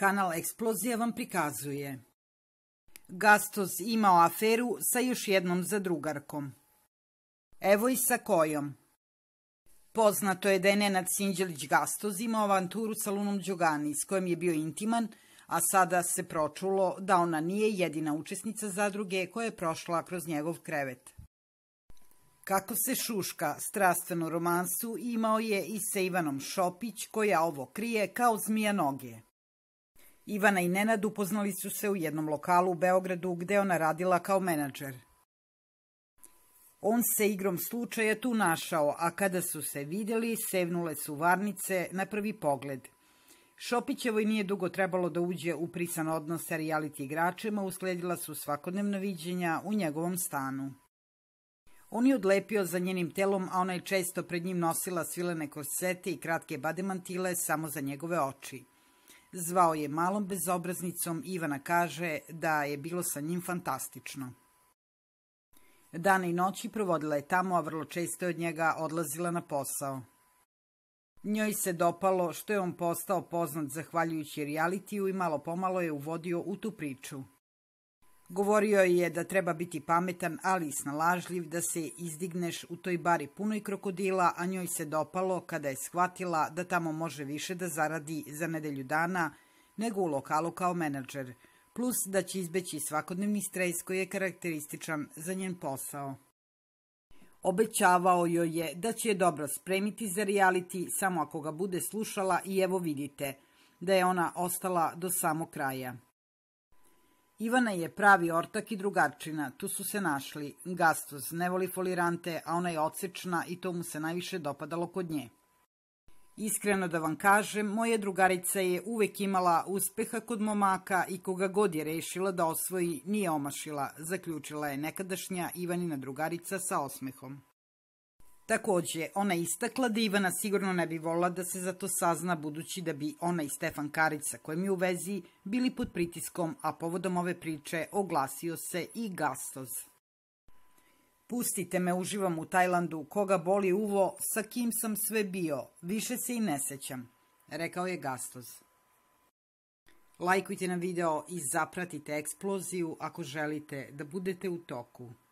Kanal Eksplozija vam prikazuje. Gastoz imao aferu sa još jednom zadrugarkom. Evo i sa kojom. Poznato je da je Nenad Sinđelić Gastoz imao avanturu sa Lunom Đogani, s kojom je bio intiman, a sada se pročulo da ona nije jedina učesnica zadruge koja je prošla kroz njegov krevet. Kako se šuška strastvenu romansu imao je i sa Ivanom Šopić, koja ovo krije kao zmija noge. Ivana i Nenad upoznali su se u jednom lokalu u Beogradu gde ona radila kao menadžer. On se igrom slučaja tu našao, a kada su se vidjeli, sevnule su varnice na prvi pogled. Šopićevoj nije dugo trebalo da uđe u prisan odnos sa reality igračima, usledila su svakodnevna viđenja u njegovom stanu. On je odlepio za njenim telom, a ona je često pred njim nosila svilene korsete i kratke bademantile samo za njegove oči. Zvao je malom bezobraznicom, Ivana kaže da je bilo sa njim fantastično. Dane i noći provodila je tamo, a vrlo često je od njega odlazila na posao. Njoj se dopalo što je on postao poznat zahvaljujući realitiju i malo pomalo je uvodio u tu priču. Govorio je da treba biti pametan, ali i snalažljiv, da se izdigneš u toj bari punoj krokodila, a njoj se dopalo kada je shvatila da tamo može više da zaradi za nedelju dana nego u lokalu kao menadžer, plus da će izbeći svakodnevni stres koji je karakterističan za njen posao. Obećavao joj je da će je dobro spremiti za reality samo ako ga bude slušala i evo vidite da je ona ostala do samog kraja. Ivana je pravi ortak i drugarčina, tu su se našli. Gastoz ne voli folirante, a ona je odsečna i to mu se najviše dopadalo kod nje. Iskreno da vam kažem, moja drugarica je uvek imala uspeha kod momaka i koga god je rešila da osvoji nije omašila, zaključila je nekadašnja Ivanina drugarica sa osmehom. Takođe, ona istakla da Ivana sigurno ne bi volila da se za to sazna, budući da bi ona i Stefan Karić sa kojim je u vezi bili pod pritiskom, a povodom ove priče oglasio se i Gastoz. Pustite me, uživam u Tajlandu, koga boli uvo, sa kim sam sve bio, više se i ne sećam, rekao je Gastoz. Lajkujte na video i zapratite Eksploziju ako želite da budete u toku.